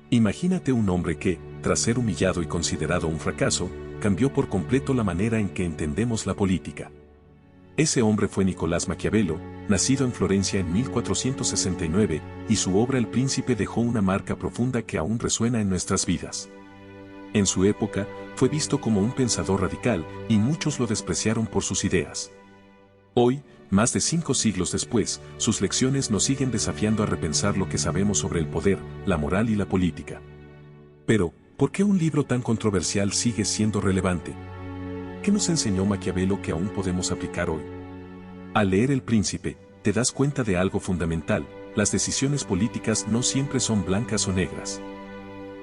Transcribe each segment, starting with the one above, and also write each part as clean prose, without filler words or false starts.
Imagínate un hombre que, tras ser humillado y considerado un fracaso, cambió por completo la manera en que entendemos la política. Ese hombre fue Nicolás Maquiavelo, nacido en Florencia en 1469, y su obra El Príncipe dejó una marca profunda que aún resuena en nuestras vidas. En su época, fue visto como un pensador radical, y muchos lo despreciaron por sus ideas. Hoy, más de 5 siglos después, sus lecciones nos siguen desafiando a repensar lo que sabemos sobre el poder, la moral y la política. Pero, ¿por qué un libro tan controversial sigue siendo relevante? ¿Qué nos enseñó Maquiavelo que aún podemos aplicar hoy? Al leer El Príncipe, te das cuenta de algo fundamental: las decisiones políticas no siempre son blancas o negras.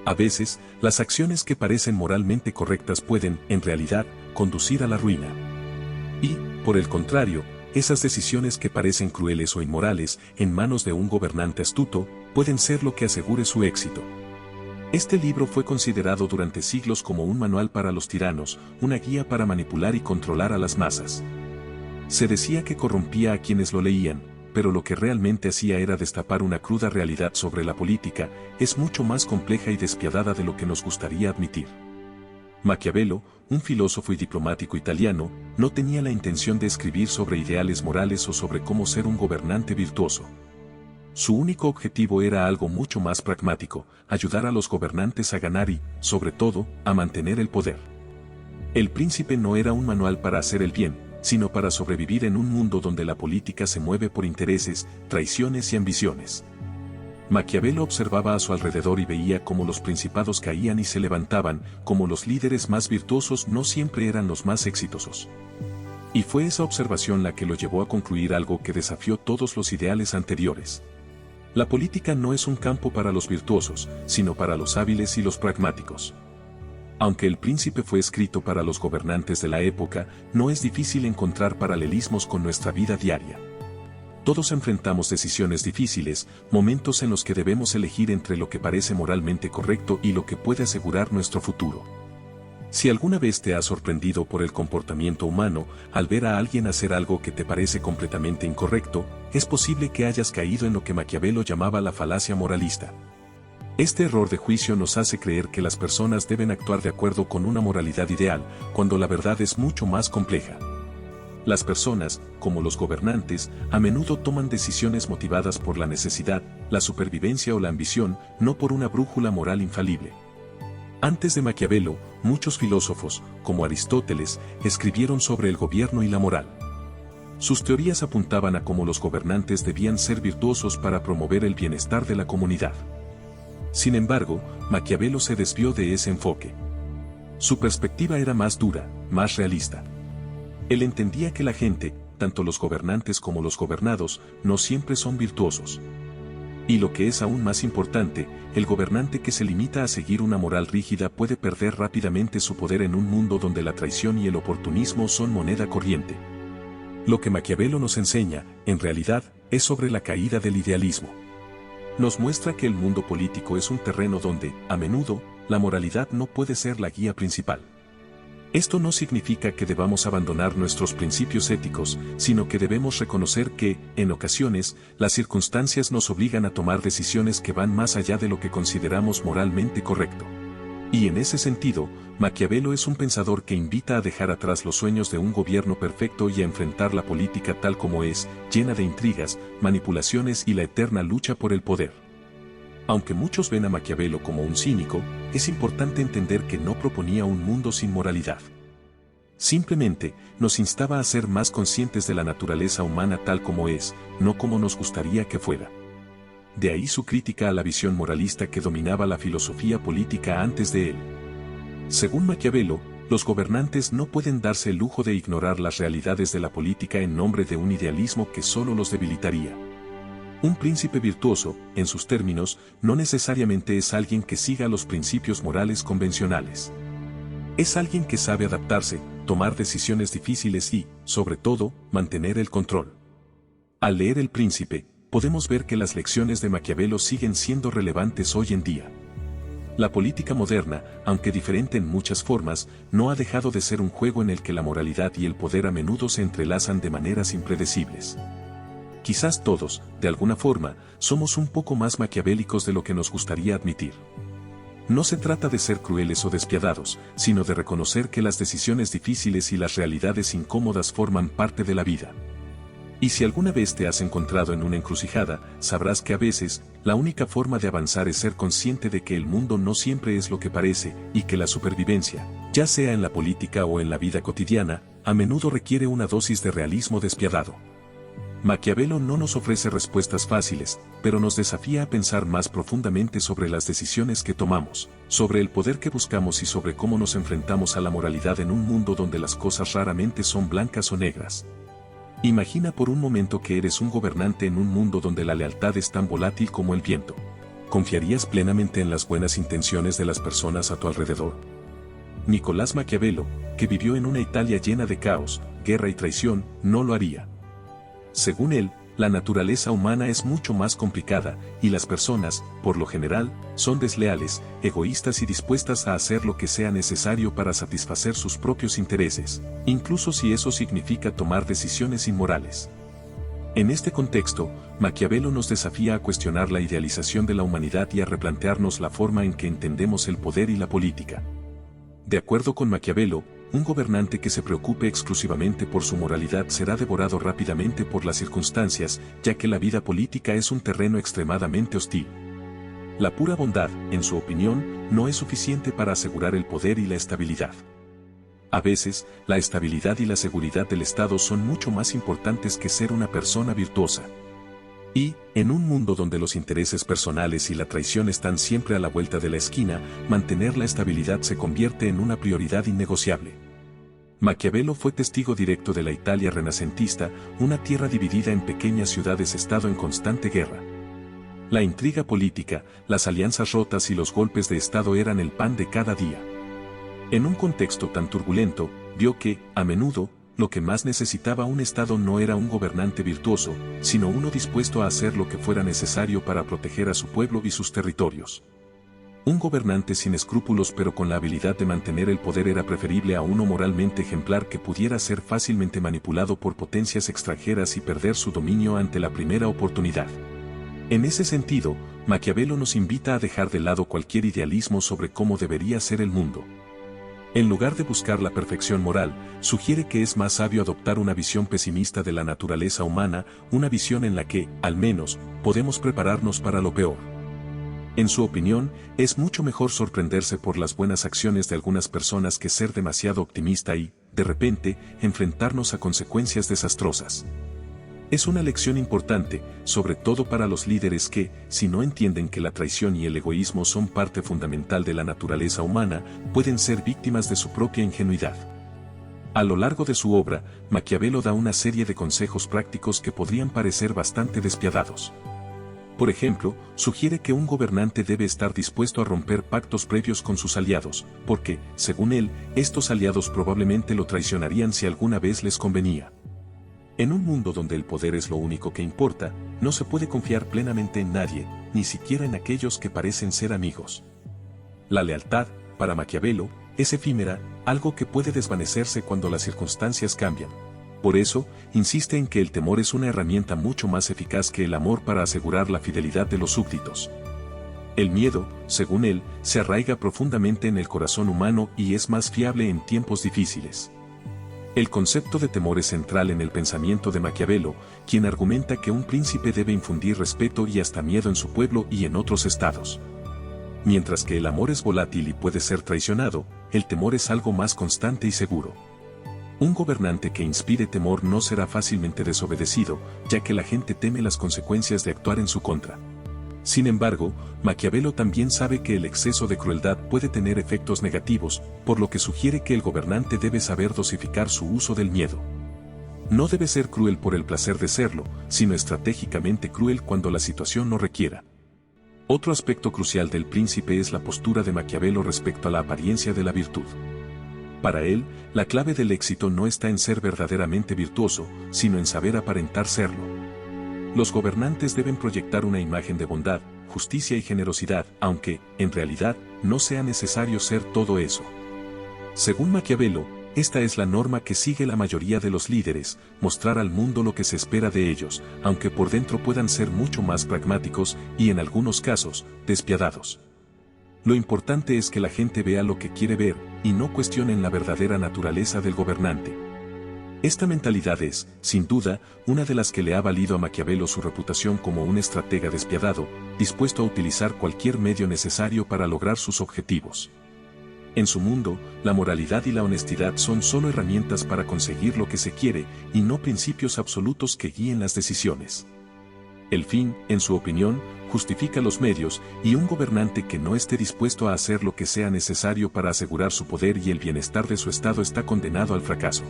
A veces, las acciones que parecen moralmente correctas pueden, en realidad, conducir a la ruina. Y, por el contrario, esas decisiones que parecen crueles o inmorales, en manos de un gobernante astuto, pueden ser lo que asegure su éxito. Este libro fue considerado durante siglos como un manual para los tiranos, una guía para manipular y controlar a las masas. Se decía que corrompía a quienes lo leían, pero lo que realmente hacía era destapar una cruda realidad sobre la política. Es mucho más compleja y despiadada de lo que nos gustaría admitir. Maquiavelo, un filósofo y diplomático italiano, no tenía la intención de escribir sobre ideales morales o sobre cómo ser un gobernante virtuoso. Su único objetivo era algo mucho más pragmático: ayudar a los gobernantes a ganar y, sobre todo, a mantener el poder. El Príncipe no era un manual para hacer el bien, sino para sobrevivir en un mundo donde la política se mueve por intereses, traiciones y ambiciones. Maquiavelo observaba a su alrededor y veía cómo los principados caían y se levantaban, cómo los líderes más virtuosos no siempre eran los más exitosos. Y fue esa observación la que lo llevó a concluir algo que desafió todos los ideales anteriores. La política no es un campo para los virtuosos, sino para los hábiles y los pragmáticos. Aunque El Príncipe fue escrito para los gobernantes de la época, no es difícil encontrar paralelismos con nuestra vida diaria. Todos enfrentamos decisiones difíciles, momentos en los que debemos elegir entre lo que parece moralmente correcto y lo que puede asegurar nuestro futuro. Si alguna vez te has sorprendido por el comportamiento humano, al ver a alguien hacer algo que te parece completamente incorrecto, es posible que hayas caído en lo que Maquiavelo llamaba la falacia moralista. Este error de juicio nos hace creer que las personas deben actuar de acuerdo con una moralidad ideal, cuando la verdad es mucho más compleja. Las personas, como los gobernantes, a menudo toman decisiones motivadas por la necesidad, la supervivencia o la ambición, no por una brújula moral infalible. Antes de Maquiavelo, muchos filósofos, como Aristóteles, escribieron sobre el gobierno y la moral. Sus teorías apuntaban a cómo los gobernantes debían ser virtuosos para promover el bienestar de la comunidad. Sin embargo, Maquiavelo se desvió de ese enfoque. Su perspectiva era más dura, más realista. Él entendía que la gente, tanto los gobernantes como los gobernados, no siempre son virtuosos. Y lo que es aún más importante, el gobernante que se limita a seguir una moral rígida puede perder rápidamente su poder en un mundo donde la traición y el oportunismo son moneda corriente. Lo que Maquiavelo nos enseña, en realidad, es sobre la caída del idealismo. Nos muestra que el mundo político es un terreno donde, a menudo, la moralidad no puede ser la guía principal. Esto no significa que debamos abandonar nuestros principios éticos, sino que debemos reconocer que, en ocasiones, las circunstancias nos obligan a tomar decisiones que van más allá de lo que consideramos moralmente correcto. Y en ese sentido, Maquiavelo es un pensador que invita a dejar atrás los sueños de un gobierno perfecto y a enfrentar la política tal como es, llena de intrigas, manipulaciones y la eterna lucha por el poder. Aunque muchos ven a Maquiavelo como un cínico, es importante entender que no proponía un mundo sin moralidad. Simplemente, nos instaba a ser más conscientes de la naturaleza humana tal como es, no como nos gustaría que fuera. De ahí su crítica a la visión moralista que dominaba la filosofía política antes de él. Según Maquiavelo, los gobernantes no pueden darse el lujo de ignorar las realidades de la política en nombre de un idealismo que solo los debilitaría. Un príncipe virtuoso, en sus términos, no necesariamente es alguien que siga los principios morales convencionales. Es alguien que sabe adaptarse, tomar decisiones difíciles y, sobre todo, mantener el control. Al leer El Príncipe, podemos ver que las lecciones de Maquiavelo siguen siendo relevantes hoy en día. La política moderna, aunque diferente en muchas formas, no ha dejado de ser un juego en el que la moralidad y el poder a menudo se entrelazan de maneras impredecibles. Quizás todos, de alguna forma, somos un poco más maquiavélicos de lo que nos gustaría admitir. No se trata de ser crueles o despiadados, sino de reconocer que las decisiones difíciles y las realidades incómodas forman parte de la vida. Y si alguna vez te has encontrado en una encrucijada, sabrás que a veces, la única forma de avanzar es ser consciente de que el mundo no siempre es lo que parece, y que la supervivencia, ya sea en la política o en la vida cotidiana, a menudo requiere una dosis de realismo despiadado. Maquiavelo no nos ofrece respuestas fáciles, pero nos desafía a pensar más profundamente sobre las decisiones que tomamos, sobre el poder que buscamos y sobre cómo nos enfrentamos a la moralidad en un mundo donde las cosas raramente son blancas o negras. Imagina por un momento que eres un gobernante en un mundo donde la lealtad es tan volátil como el viento. ¿Confiarías plenamente en las buenas intenciones de las personas a tu alrededor? Nicolás Maquiavelo, que vivió en una Italia llena de caos, guerra y traición, no lo haría. Según él, la naturaleza humana es mucho más complicada, y las personas, por lo general, son desleales, egoístas y dispuestas a hacer lo que sea necesario para satisfacer sus propios intereses, incluso si eso significa tomar decisiones inmorales. En este contexto, Maquiavelo nos desafía a cuestionar la idealización de la humanidad y a replantearnos la forma en que entendemos el poder y la política. De acuerdo con Maquiavelo, un gobernante que se preocupe exclusivamente por su moralidad será devorado rápidamente por las circunstancias, ya que la vida política es un terreno extremadamente hostil. La pura bondad, en su opinión, no es suficiente para asegurar el poder y la estabilidad. A veces, la estabilidad y la seguridad del Estado son mucho más importantes que ser una persona virtuosa. Y, en un mundo donde los intereses personales y la traición están siempre a la vuelta de la esquina, mantener la estabilidad se convierte en una prioridad innegociable. Maquiavelo fue testigo directo de la Italia renacentista, una tierra dividida en pequeñas ciudades-estado en constante guerra. La intriga política, las alianzas rotas y los golpes de Estado eran el pan de cada día. En un contexto tan turbulento, vio que, a menudo, lo que más necesitaba un Estado no era un gobernante virtuoso, sino uno dispuesto a hacer lo que fuera necesario para proteger a su pueblo y sus territorios. Un gobernante sin escrúpulos pero con la habilidad de mantener el poder era preferible a uno moralmente ejemplar que pudiera ser fácilmente manipulado por potencias extranjeras y perder su dominio ante la primera oportunidad. En ese sentido, Maquiavelo nos invita a dejar de lado cualquier idealismo sobre cómo debería ser el mundo. En lugar de buscar la perfección moral, sugiere que es más sabio adoptar una visión pesimista de la naturaleza humana, una visión en la que, al menos, podemos prepararnos para lo peor. En su opinión, es mucho mejor sorprenderse por las buenas acciones de algunas personas que ser demasiado optimista y, de repente, enfrentarnos a consecuencias desastrosas. Es una lección importante, sobre todo para los líderes que, si no entienden que la traición y el egoísmo son parte fundamental de la naturaleza humana, pueden ser víctimas de su propia ingenuidad. A lo largo de su obra, Maquiavelo da una serie de consejos prácticos que podrían parecer bastante despiadados. Por ejemplo, sugiere que un gobernante debe estar dispuesto a romper pactos previos con sus aliados, porque, según él, estos aliados probablemente lo traicionarían si alguna vez les convenía. En un mundo donde el poder es lo único que importa, no se puede confiar plenamente en nadie, ni siquiera en aquellos que parecen ser amigos. La lealtad, para Maquiavelo, es efímera, algo que puede desvanecerse cuando las circunstancias cambian. Por eso, insiste en que el temor es una herramienta mucho más eficaz que el amor para asegurar la fidelidad de los súbditos. El miedo, según él, se arraiga profundamente en el corazón humano y es más fiable en tiempos difíciles. El concepto de temor es central en el pensamiento de Maquiavelo, quien argumenta que un príncipe debe infundir respeto y hasta miedo en su pueblo y en otros estados. Mientras que el amor es volátil y puede ser traicionado, el temor es algo más constante y seguro. Un gobernante que inspire temor no será fácilmente desobedecido, ya que la gente teme las consecuencias de actuar en su contra. Sin embargo, Maquiavelo también sabe que el exceso de crueldad puede tener efectos negativos, por lo que sugiere que el gobernante debe saber dosificar su uso del miedo. No debe ser cruel por el placer de serlo, sino estratégicamente cruel cuando la situación lo requiera. Otro aspecto crucial del príncipe es la postura de Maquiavelo respecto a la apariencia de la virtud. Para él, la clave del éxito no está en ser verdaderamente virtuoso, sino en saber aparentar serlo. Los gobernantes deben proyectar una imagen de bondad, justicia y generosidad, aunque, en realidad, no sea necesario ser todo eso. Según Maquiavelo, esta es la norma que sigue la mayoría de los líderes, mostrar al mundo lo que se espera de ellos, aunque por dentro puedan ser mucho más pragmáticos y, en algunos casos, despiadados. Lo importante es que la gente vea lo que quiere ver, y no cuestionen la verdadera naturaleza del gobernante. Esta mentalidad es, sin duda, una de las que le ha valido a Maquiavelo su reputación como un estratega despiadado, dispuesto a utilizar cualquier medio necesario para lograr sus objetivos. En su mundo, la moralidad y la honestidad son solo herramientas para conseguir lo que se quiere, y no principios absolutos que guíen las decisiones. El fin, en su opinión, justifica los medios, y un gobernante que no esté dispuesto a hacer lo que sea necesario para asegurar su poder y el bienestar de su Estado está condenado al fracaso.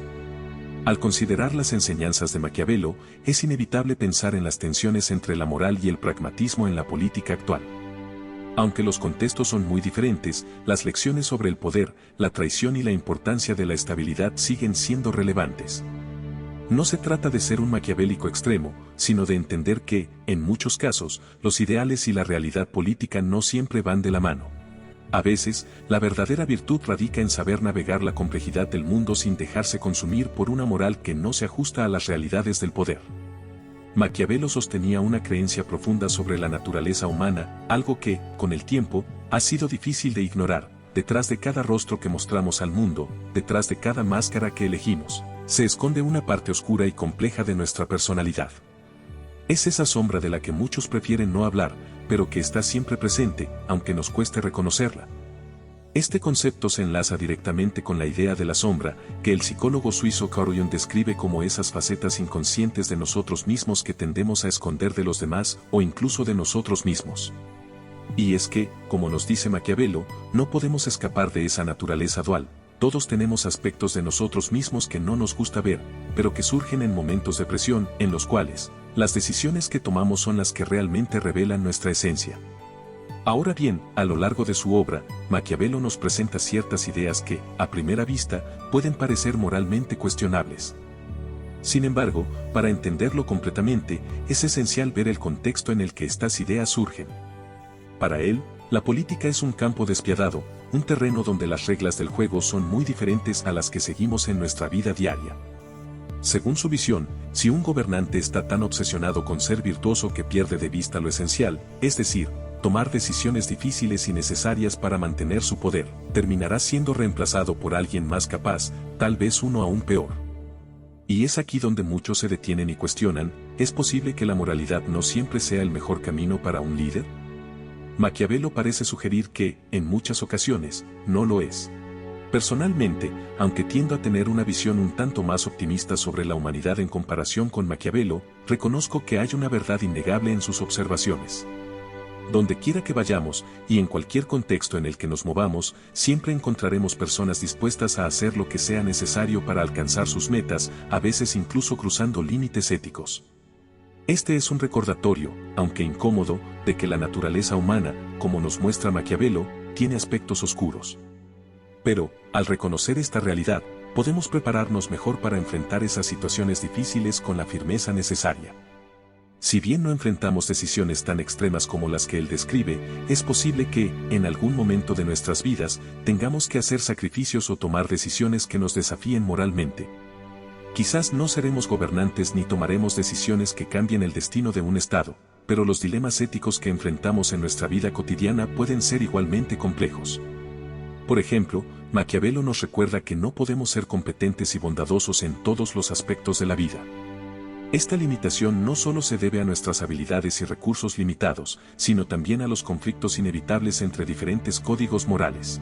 Al considerar las enseñanzas de Maquiavelo, es inevitable pensar en las tensiones entre la moral y el pragmatismo en la política actual. Aunque los contextos son muy diferentes, las lecciones sobre el poder, la traición y la importancia de la estabilidad siguen siendo relevantes. No se trata de ser un maquiavélico extremo, sino de entender que, en muchos casos, los ideales y la realidad política no siempre van de la mano. A veces, la verdadera virtud radica en saber navegar la complejidad del mundo sin dejarse consumir por una moral que no se ajusta a las realidades del poder. Maquiavelo sostenía una creencia profunda sobre la naturaleza humana, algo que, con el tiempo, ha sido difícil de ignorar. Detrás de cada rostro que mostramos al mundo, detrás de cada máscara que elegimos, se esconde una parte oscura y compleja de nuestra personalidad. Es esa sombra de la que muchos prefieren no hablar, pero que está siempre presente, aunque nos cueste reconocerla. Este concepto se enlaza directamente con la idea de la sombra, que el psicólogo suizo Carl Jung describe como esas facetas inconscientes de nosotros mismos que tendemos a esconder de los demás o incluso de nosotros mismos. Y es que, como nos dice Maquiavelo, no podemos escapar de esa naturaleza dual. Todos tenemos aspectos de nosotros mismos que no nos gusta ver, pero que surgen en momentos de presión, en los cuales, las decisiones que tomamos son las que realmente revelan nuestra esencia. Ahora bien, a lo largo de su obra, Maquiavelo nos presenta ciertas ideas que, a primera vista, pueden parecer moralmente cuestionables. Sin embargo, para entenderlo completamente, es esencial ver el contexto en el que estas ideas surgen. Para él, la política es un campo despiadado, un terreno donde las reglas del juego son muy diferentes a las que seguimos en nuestra vida diaria. Según su visión, si un gobernante está tan obsesionado con ser virtuoso que pierde de vista lo esencial, es decir, tomar decisiones difíciles y necesarias para mantener su poder, terminará siendo reemplazado por alguien más capaz, tal vez uno aún peor. Y es aquí donde muchos se detienen y cuestionan, ¿es posible que la moralidad no siempre sea el mejor camino para un líder? Maquiavelo parece sugerir que, en muchas ocasiones, no lo es. Personalmente, aunque tiendo a tener una visión un tanto más optimista sobre la humanidad en comparación con Maquiavelo, reconozco que hay una verdad innegable en sus observaciones. Donde quiera que vayamos, y en cualquier contexto en el que nos movamos, siempre encontraremos personas dispuestas a hacer lo que sea necesario para alcanzar sus metas, a veces incluso cruzando límites éticos. Este es un recordatorio, aunque incómodo, de que la naturaleza humana, como nos muestra Maquiavelo, tiene aspectos oscuros. Pero, al reconocer esta realidad, podemos prepararnos mejor para enfrentar esas situaciones difíciles con la firmeza necesaria. Si bien no enfrentamos decisiones tan extremas como las que él describe, es posible que, en algún momento de nuestras vidas, tengamos que hacer sacrificios o tomar decisiones que nos desafíen moralmente. Quizás no seremos gobernantes ni tomaremos decisiones que cambien el destino de un Estado, pero los dilemas éticos que enfrentamos en nuestra vida cotidiana pueden ser igualmente complejos. Por ejemplo, Maquiavelo nos recuerda que no podemos ser competentes y bondadosos en todos los aspectos de la vida. Esta limitación no solo se debe a nuestras habilidades y recursos limitados, sino también a los conflictos inevitables entre diferentes códigos morales.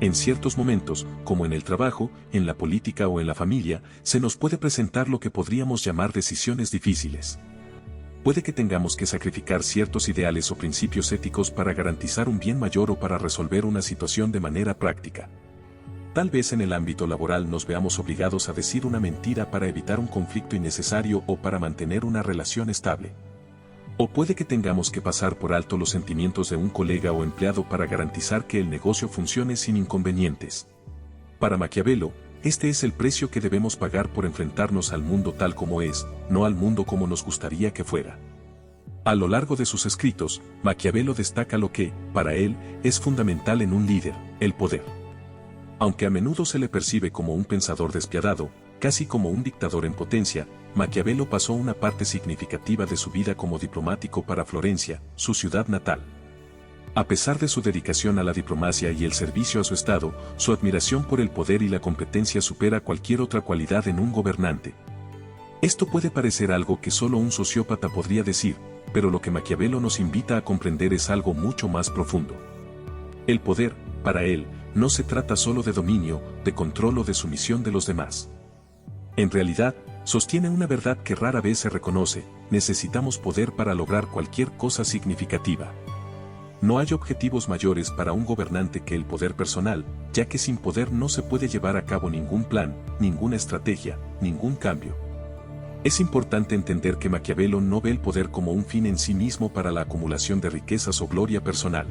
En ciertos momentos, como en el trabajo, en la política o en la familia, se nos puede presentar lo que podríamos llamar decisiones difíciles. Puede que tengamos que sacrificar ciertos ideales o principios éticos para garantizar un bien mayor o para resolver una situación de manera práctica. Tal vez en el ámbito laboral nos veamos obligados a decir una mentira para evitar un conflicto innecesario o para mantener una relación estable. O puede que tengamos que pasar por alto los sentimientos de un colega o empleado para garantizar que el negocio funcione sin inconvenientes. Para Maquiavelo, este es el precio que debemos pagar por enfrentarnos al mundo tal como es, no al mundo como nos gustaría que fuera. A lo largo de sus escritos, Maquiavelo destaca lo que, para él, es fundamental en un líder, el poder. Aunque a menudo se le percibe como un pensador despiadado, casi como un dictador en potencia, Maquiavelo pasó una parte significativa de su vida como diplomático para Florencia, su ciudad natal. A pesar de su dedicación a la diplomacia y el servicio a su Estado, su admiración por el poder y la competencia supera cualquier otra cualidad en un gobernante. Esto puede parecer algo que solo un sociópata podría decir, pero lo que Maquiavelo nos invita a comprender es algo mucho más profundo. El poder, para él, no se trata solo de dominio, de control o de sumisión de los demás. En realidad, sostiene una verdad que rara vez se reconoce: necesitamos poder para lograr cualquier cosa significativa. No hay objetivos mayores para un gobernante que el poder personal, ya que sin poder no se puede llevar a cabo ningún plan, ninguna estrategia, ningún cambio. Es importante entender que Maquiavelo no ve el poder como un fin en sí mismo para la acumulación de riquezas o gloria personal.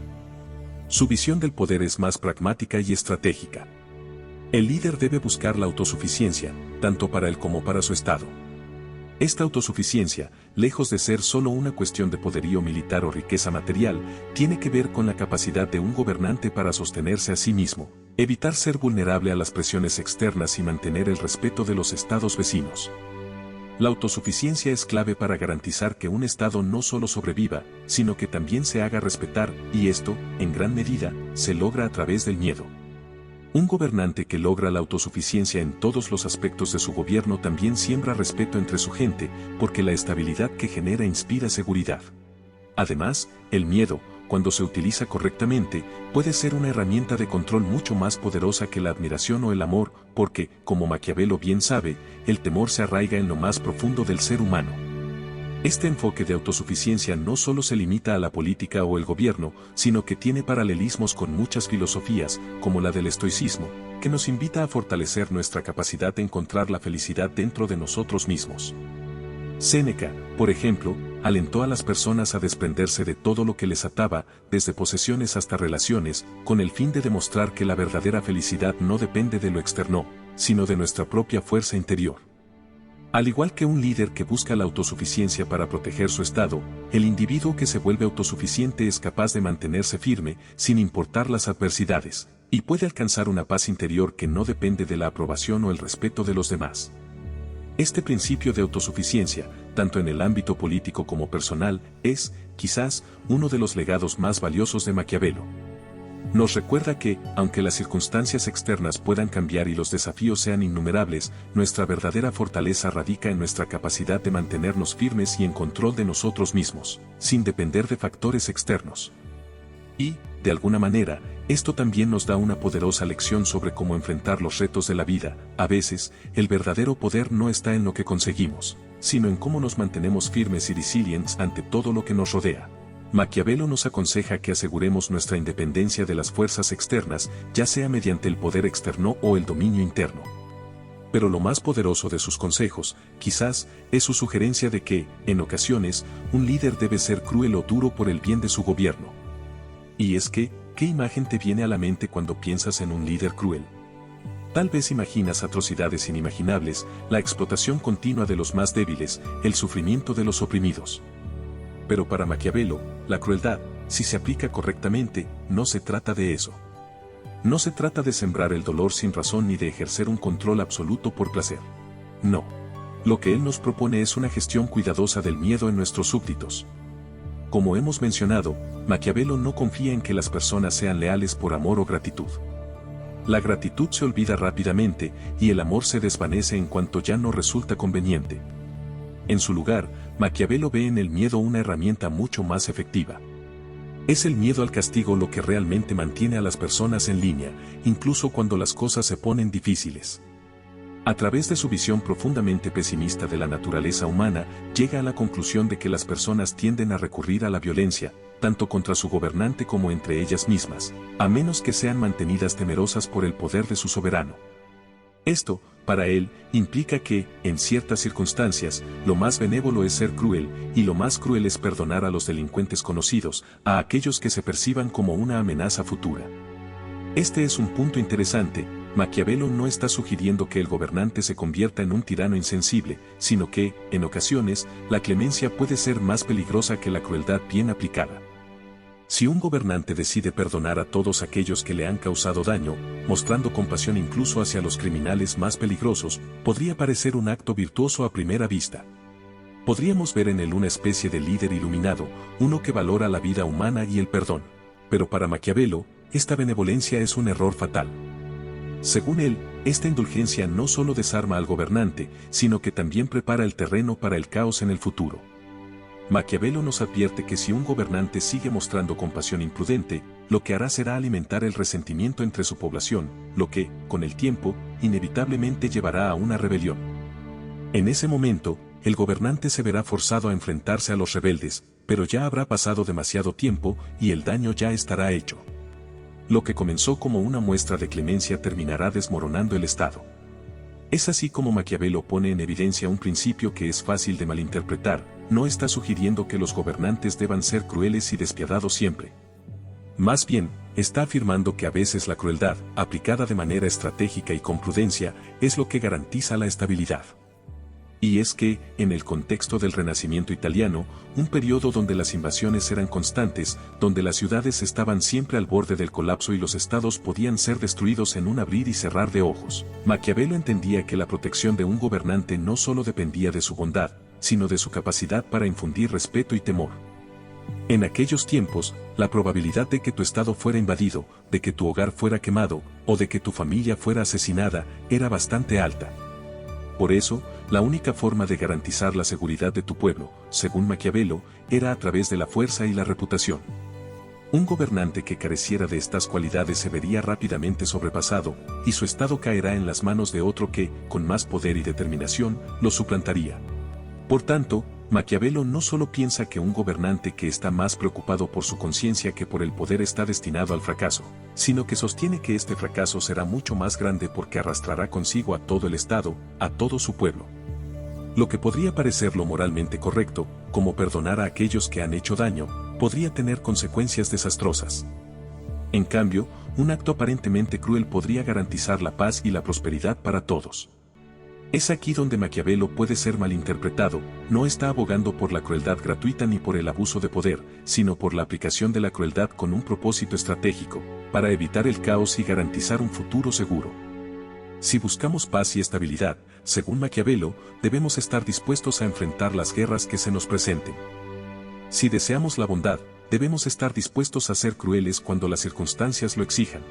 Su visión del poder es más pragmática y estratégica. El líder debe buscar la autosuficiencia, tanto para él como para su Estado. Esta autosuficiencia, lejos de ser solo una cuestión de poderío militar o riqueza material, tiene que ver con la capacidad de un gobernante para sostenerse a sí mismo, evitar ser vulnerable a las presiones externas y mantener el respeto de los estados vecinos. La autosuficiencia es clave para garantizar que un Estado no solo sobreviva, sino que también se haga respetar, y esto, en gran medida, se logra a través del miedo. Un gobernante que logra la autosuficiencia en todos los aspectos de su gobierno también siembra respeto entre su gente, porque la estabilidad que genera inspira seguridad. Además, el miedo, cuando se utiliza correctamente, puede ser una herramienta de control mucho más poderosa que la admiración o el amor, porque, como Maquiavelo bien sabe, el temor se arraiga en lo más profundo del ser humano. Este enfoque de autosuficiencia no solo se limita a la política o el gobierno, sino que tiene paralelismos con muchas filosofías, como la del estoicismo, que nos invita a fortalecer nuestra capacidad de encontrar la felicidad dentro de nosotros mismos. Séneca, por ejemplo, alentó a las personas a desprenderse de todo lo que les ataba, desde posesiones hasta relaciones, con el fin de demostrar que la verdadera felicidad no depende de lo externo, sino de nuestra propia fuerza interior. Al igual que un líder que busca la autosuficiencia para proteger su Estado, el individuo que se vuelve autosuficiente es capaz de mantenerse firme, sin importar las adversidades, y puede alcanzar una paz interior que no depende de la aprobación o el respeto de los demás. Este principio de autosuficiencia, tanto en el ámbito político como personal, es, quizás, uno de los legados más valiosos de Maquiavelo. Nos recuerda que, aunque las circunstancias externas puedan cambiar y los desafíos sean innumerables, nuestra verdadera fortaleza radica en nuestra capacidad de mantenernos firmes y en control de nosotros mismos, sin depender de factores externos. Y, de alguna manera, esto también nos da una poderosa lección sobre cómo enfrentar los retos de la vida. A veces, el verdadero poder no está en lo que conseguimos, sino en cómo nos mantenemos firmes y resilientes ante todo lo que nos rodea. Maquiavelo nos aconseja que aseguremos nuestra independencia de las fuerzas externas, ya sea mediante el poder externo o el dominio interno. Pero lo más poderoso de sus consejos, quizás, es su sugerencia de que, en ocasiones, un líder debe ser cruel o duro por el bien de su gobierno. Y es que, ¿qué imagen te viene a la mente cuando piensas en un líder cruel? Tal vez imaginas atrocidades inimaginables, la explotación continua de los más débiles, el sufrimiento de los oprimidos. Pero para Maquiavelo, la crueldad, si se aplica correctamente, no se trata de eso. No se trata de sembrar el dolor sin razón ni de ejercer un control absoluto por placer. No. Lo que él nos propone es una gestión cuidadosa del miedo en nuestros súbditos. Como hemos mencionado, Maquiavelo no confía en que las personas sean leales por amor o gratitud. La gratitud se olvida rápidamente y el amor se desvanece en cuanto ya no resulta conveniente. En su lugar, Maquiavelo ve en el miedo una herramienta mucho más efectiva. Es el miedo al castigo lo que realmente mantiene a las personas en línea, incluso cuando las cosas se ponen difíciles. A través de su visión profundamente pesimista de la naturaleza humana, llega a la conclusión de que las personas tienden a recurrir a la violencia, tanto contra su gobernante como entre ellas mismas, a menos que sean mantenidas temerosas por el poder de su soberano. Esto, para él, implica que, en ciertas circunstancias, lo más benévolo es ser cruel, y lo más cruel es perdonar a los delincuentes conocidos, a aquellos que se perciban como una amenaza futura. Este es un punto interesante. Maquiavelo no está sugiriendo que el gobernante se convierta en un tirano insensible, sino que, en ocasiones, la clemencia puede ser más peligrosa que la crueldad bien aplicada. Si un gobernante decide perdonar a todos aquellos que le han causado daño, mostrando compasión incluso hacia los criminales más peligrosos, podría parecer un acto virtuoso a primera vista. Podríamos ver en él una especie de líder iluminado, uno que valora la vida humana y el perdón. Pero para Maquiavelo, esta benevolencia es un error fatal. Según él, esta indulgencia no solo desarma al gobernante, sino que también prepara el terreno para el caos en el futuro. Maquiavelo nos advierte que si un gobernante sigue mostrando compasión imprudente, lo que hará será alimentar el resentimiento entre su población, lo que, con el tiempo, inevitablemente llevará a una rebelión. En ese momento, el gobernante se verá forzado a enfrentarse a los rebeldes, pero ya habrá pasado demasiado tiempo y el daño ya estará hecho. Lo que comenzó como una muestra de clemencia terminará desmoronando el Estado. Es así como Maquiavelo pone en evidencia un principio que es fácil de malinterpretar. No está sugiriendo que los gobernantes deban ser crueles y despiadados siempre. Más bien, está afirmando que a veces la crueldad, aplicada de manera estratégica y con prudencia, es lo que garantiza la estabilidad. Y es que, en el contexto del Renacimiento italiano, un periodo donde las invasiones eran constantes, donde las ciudades estaban siempre al borde del colapso y los estados podían ser destruidos en un abrir y cerrar de ojos, Maquiavelo entendía que la protección de un gobernante no solo dependía de su bondad, sino de su capacidad para infundir respeto y temor. En aquellos tiempos, la probabilidad de que tu estado fuera invadido, de que tu hogar fuera quemado, o de que tu familia fuera asesinada, era bastante alta. Por eso, la única forma de garantizar la seguridad de tu pueblo, según Maquiavelo, era a través de la fuerza y la reputación. Un gobernante que careciera de estas cualidades se vería rápidamente sobrepasado, y su estado caerá en las manos de otro que, con más poder y determinación, lo suplantaría. Por tanto, Maquiavelo no solo piensa que un gobernante que está más preocupado por su conciencia que por el poder está destinado al fracaso, sino que sostiene que este fracaso será mucho más grande porque arrastrará consigo a todo el Estado, a todo su pueblo. Lo que podría parecer lo moralmente correcto, como perdonar a aquellos que han hecho daño, podría tener consecuencias desastrosas. En cambio, un acto aparentemente cruel podría garantizar la paz y la prosperidad para todos. Es aquí donde Maquiavelo puede ser malinterpretado. No está abogando por la crueldad gratuita ni por el abuso de poder, sino por la aplicación de la crueldad con un propósito estratégico, para evitar el caos y garantizar un futuro seguro. Si buscamos paz y estabilidad, según Maquiavelo, debemos estar dispuestos a enfrentar las guerras que se nos presenten. Si deseamos la bondad, debemos estar dispuestos a ser crueles cuando las circunstancias lo exijan.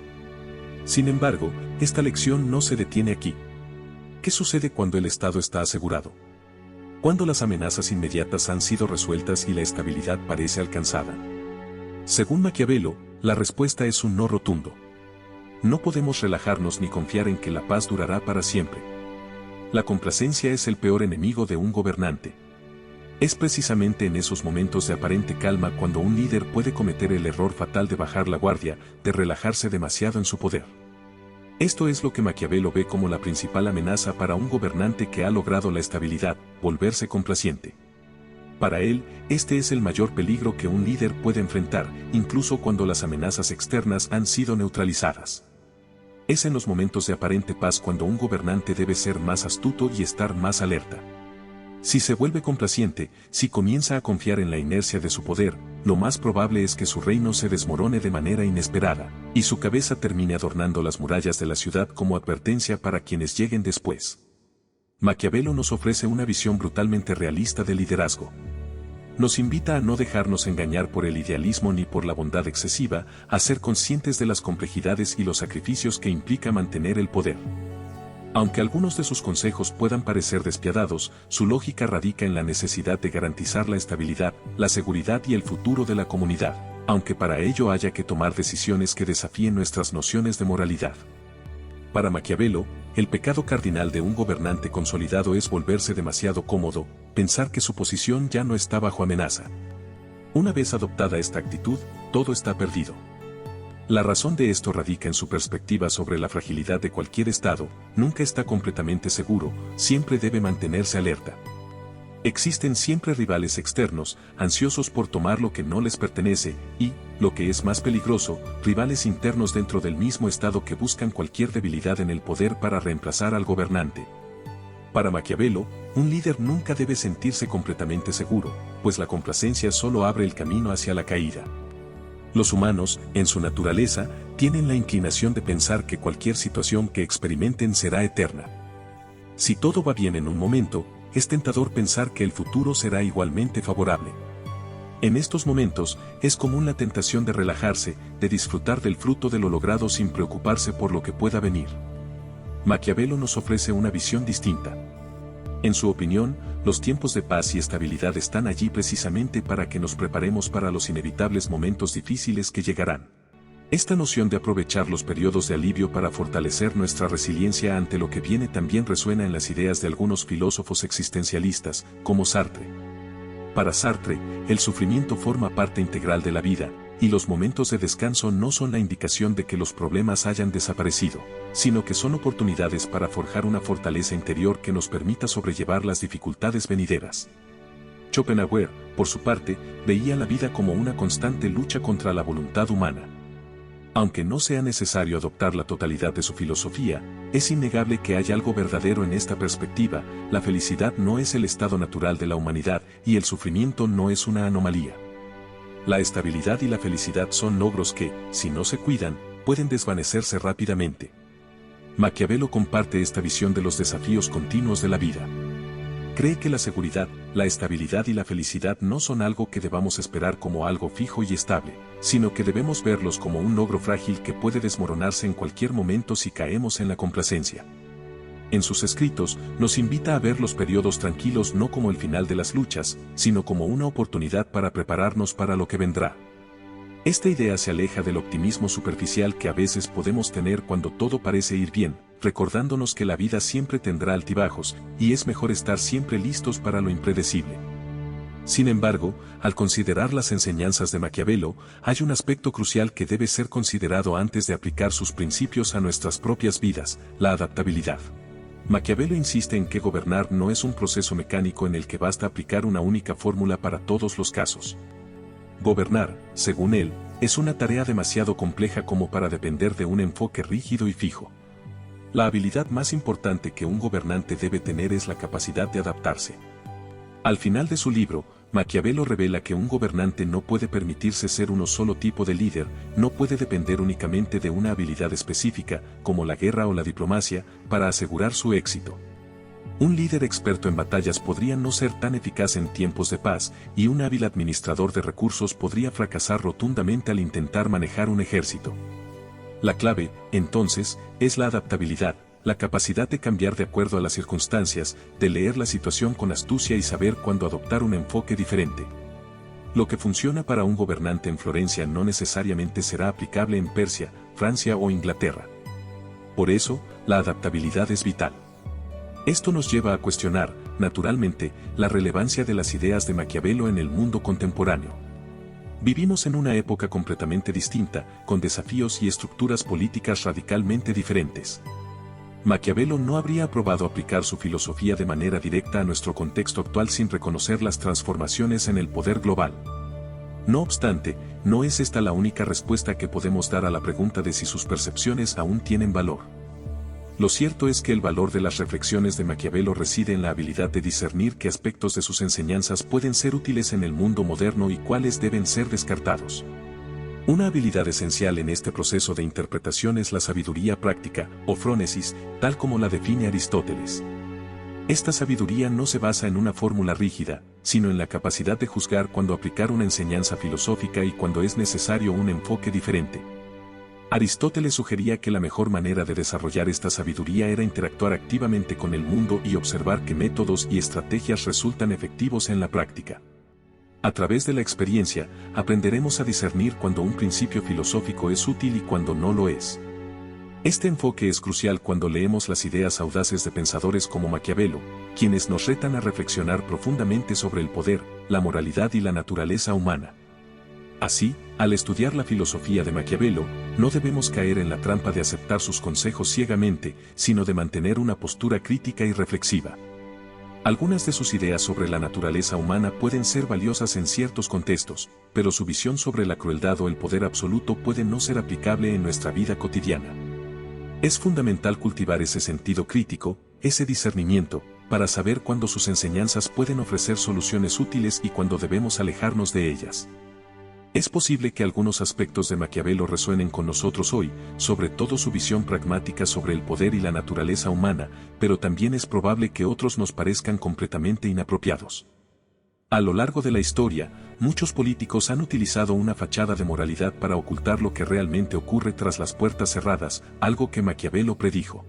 Sin embargo, esta lección no se detiene aquí. ¿Qué sucede cuando el Estado está asegurado? ¿Cuándo las amenazas inmediatas han sido resueltas y la estabilidad parece alcanzada? Según Maquiavelo, la respuesta es un no rotundo. No podemos relajarnos ni confiar en que la paz durará para siempre. La complacencia es el peor enemigo de un gobernante. Es precisamente en esos momentos de aparente calma cuando un líder puede cometer el error fatal de bajar la guardia, de relajarse demasiado en su poder. Esto es lo que Maquiavelo ve como la principal amenaza para un gobernante que ha logrado la estabilidad, volverse complaciente. Para él, este es el mayor peligro que un líder puede enfrentar, incluso cuando las amenazas externas han sido neutralizadas. Es en los momentos de aparente paz cuando un gobernante debe ser más astuto y estar más alerta. Si se vuelve complaciente, si comienza a confiar en la inercia de su poder, lo más probable es que su reino se desmorone de manera inesperada, y su cabeza termine adornando las murallas de la ciudad como advertencia para quienes lleguen después. Maquiavelo nos ofrece una visión brutalmente realista del liderazgo. Nos invita a no dejarnos engañar por el idealismo ni por la bondad excesiva, a ser conscientes de las complejidades y los sacrificios que implica mantener el poder. Aunque algunos de sus consejos puedan parecer despiadados, su lógica radica en la necesidad de garantizar la estabilidad, la seguridad y el futuro de la comunidad, aunque para ello haya que tomar decisiones que desafíen nuestras nociones de moralidad. Para Maquiavelo, el pecado cardinal de un gobernante consolidado es volverse demasiado cómodo, pensar que su posición ya no está bajo amenaza. Una vez adoptada esta actitud, todo está perdido. La razón de esto radica en su perspectiva sobre la fragilidad de cualquier Estado. Nunca está completamente seguro, siempre debe mantenerse alerta. Existen siempre rivales externos, ansiosos por tomar lo que no les pertenece, y, lo que es más peligroso, rivales internos dentro del mismo Estado que buscan cualquier debilidad en el poder para reemplazar al gobernante. Para Maquiavelo, un líder nunca debe sentirse completamente seguro, pues la complacencia solo abre el camino hacia la caída. Los humanos, en su naturaleza, tienen la inclinación de pensar que cualquier situación que experimenten será eterna. Si todo va bien en un momento, es tentador pensar que el futuro será igualmente favorable. En estos momentos, es común la tentación de relajarse, de disfrutar del fruto de lo logrado sin preocuparse por lo que pueda venir. Maquiavelo nos ofrece una visión distinta. En su opinión, los tiempos de paz y estabilidad están allí precisamente para que nos preparemos para los inevitables momentos difíciles que llegarán. Esta noción de aprovechar los periodos de alivio para fortalecer nuestra resiliencia ante lo que viene también resuena en las ideas de algunos filósofos existencialistas, como Sartre. Para Sartre, el sufrimiento forma parte integral de la vida, y los momentos de descanso no son la indicación de que los problemas hayan desaparecido, sino que son oportunidades para forjar una fortaleza interior que nos permita sobrellevar las dificultades venideras. Schopenhauer, por su parte, veía la vida como una constante lucha contra la voluntad humana. Aunque no sea necesario adoptar la totalidad de su filosofía, es innegable que hay algo verdadero en esta perspectiva: la felicidad no es el estado natural de la humanidad y el sufrimiento no es una anomalía. La estabilidad y la felicidad son logros que, si no se cuidan, pueden desvanecerse rápidamente. Maquiavelo comparte esta visión de los desafíos continuos de la vida. Cree que la seguridad, la estabilidad y la felicidad no son algo que debamos esperar como algo fijo y estable, sino que debemos verlos como un logro frágil que puede desmoronarse en cualquier momento si caemos en la complacencia. En sus escritos, nos invita a ver los periodos tranquilos no como el final de las luchas, sino como una oportunidad para prepararnos para lo que vendrá. Esta idea se aleja del optimismo superficial que a veces podemos tener cuando todo parece ir bien, recordándonos que la vida siempre tendrá altibajos, y es mejor estar siempre listos para lo impredecible. Sin embargo, al considerar las enseñanzas de Maquiavelo, hay un aspecto crucial que debe ser considerado antes de aplicar sus principios a nuestras propias vidas: la adaptabilidad. Maquiavelo insiste en que gobernar no es un proceso mecánico en el que basta aplicar una única fórmula para todos los casos. Gobernar, según él, es una tarea demasiado compleja como para depender de un enfoque rígido y fijo. La habilidad más importante que un gobernante debe tener es la capacidad de adaptarse. Al final de su libro, Maquiavelo revela que un gobernante no puede permitirse ser uno solo tipo de líder, no puede depender únicamente de una habilidad específica, como la guerra o la diplomacia, para asegurar su éxito. Un líder experto en batallas podría no ser tan eficaz en tiempos de paz, y un hábil administrador de recursos podría fracasar rotundamente al intentar manejar un ejército. La clave, entonces, es la adaptabilidad, la capacidad de cambiar de acuerdo a las circunstancias, de leer la situación con astucia y saber cuándo adoptar un enfoque diferente. Lo que funciona para un gobernante en Florencia no necesariamente será aplicable en Persia, Francia o Inglaterra. Por eso, la adaptabilidad es vital. Esto nos lleva a cuestionar, naturalmente, la relevancia de las ideas de Maquiavelo en el mundo contemporáneo. Vivimos en una época completamente distinta, con desafíos y estructuras políticas radicalmente diferentes. Maquiavelo no habría aprobado aplicar su filosofía de manera directa a nuestro contexto actual sin reconocer las transformaciones en el poder global. No obstante, no es esta la única respuesta que podemos dar a la pregunta de si sus percepciones aún tienen valor. Lo cierto es que el valor de las reflexiones de Maquiavelo reside en la habilidad de discernir qué aspectos de sus enseñanzas pueden ser útiles en el mundo moderno y cuáles deben ser descartados. Una habilidad esencial en este proceso de interpretación es la sabiduría práctica, o frónesis, tal como la define Aristóteles. Esta sabiduría no se basa en una fórmula rígida, sino en la capacidad de juzgar cuando aplicar una enseñanza filosófica y cuando es necesario un enfoque diferente. Aristóteles sugería que la mejor manera de desarrollar esta sabiduría era interactuar activamente con el mundo y observar qué métodos y estrategias resultan efectivos en la práctica. A través de la experiencia, aprenderemos a discernir cuando un principio filosófico es útil y cuando no lo es. Este enfoque es crucial cuando leemos las ideas audaces de pensadores como Maquiavelo, quienes nos retan a reflexionar profundamente sobre el poder, la moralidad y la naturaleza humana. Así, al estudiar la filosofía de Maquiavelo, no debemos caer en la trampa de aceptar sus consejos ciegamente, sino de mantener una postura crítica y reflexiva. Algunas de sus ideas sobre la naturaleza humana pueden ser valiosas en ciertos contextos, pero su visión sobre la crueldad o el poder absoluto puede no ser aplicable en nuestra vida cotidiana. Es fundamental cultivar ese sentido crítico, ese discernimiento, para saber cuándo sus enseñanzas pueden ofrecer soluciones útiles y cuándo debemos alejarnos de ellas. Es posible que algunos aspectos de Maquiavelo resuenen con nosotros hoy, sobre todo su visión pragmática sobre el poder y la naturaleza humana, pero también es probable que otros nos parezcan completamente inapropiados. A lo largo de la historia, muchos políticos han utilizado una fachada de moralidad para ocultar lo que realmente ocurre tras las puertas cerradas, algo que Maquiavelo predijo.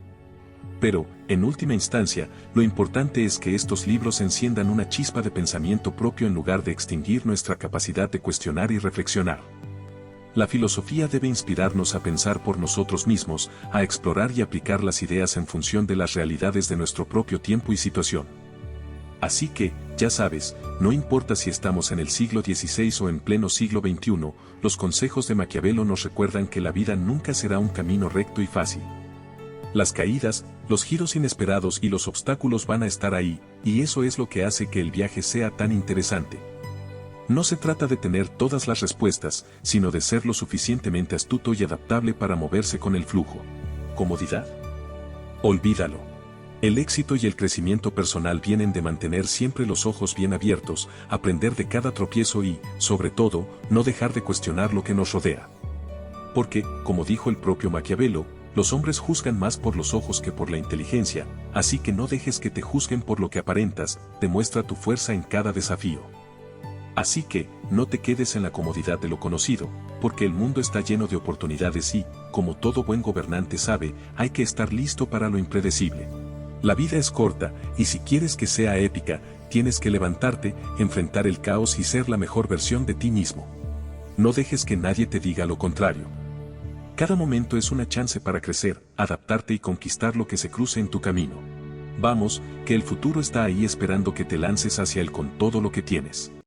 Pero, en última instancia, lo importante es que estos libros enciendan una chispa de pensamiento propio en lugar de extinguir nuestra capacidad de cuestionar y reflexionar. La filosofía debe inspirarnos a pensar por nosotros mismos, a explorar y aplicar las ideas en función de las realidades de nuestro propio tiempo y situación. Así que, ya sabes, no importa si estamos en el siglo XVI o en pleno siglo XXI, los consejos de Maquiavelo nos recuerdan que la vida nunca será un camino recto y fácil. Las caídas, los giros inesperados y los obstáculos van a estar ahí, y eso es lo que hace que el viaje sea tan interesante. No se trata de tener todas las respuestas, sino de ser lo suficientemente astuto y adaptable para moverse con el flujo. ¿Comodidad? Olvídalo. El éxito y el crecimiento personal vienen de mantener siempre los ojos bien abiertos, aprender de cada tropiezo y, sobre todo, no dejar de cuestionar lo que nos rodea. Porque, como dijo el propio Maquiavelo, los hombres juzgan más por los ojos que por la inteligencia, así que no dejes que te juzguen por lo que aparentas, demuestra tu fuerza en cada desafío. Así que, no te quedes en la comodidad de lo conocido, porque el mundo está lleno de oportunidades y, como todo buen gobernante sabe, hay que estar listo para lo impredecible. La vida es corta, y si quieres que sea épica, tienes que levantarte, enfrentar el caos y ser la mejor versión de ti mismo. No dejes que nadie te diga lo contrario. Cada momento es una chance para crecer, adaptarte y conquistar lo que se cruce en tu camino. Vamos, que el futuro está ahí esperando que te lances hacia él con todo lo que tienes.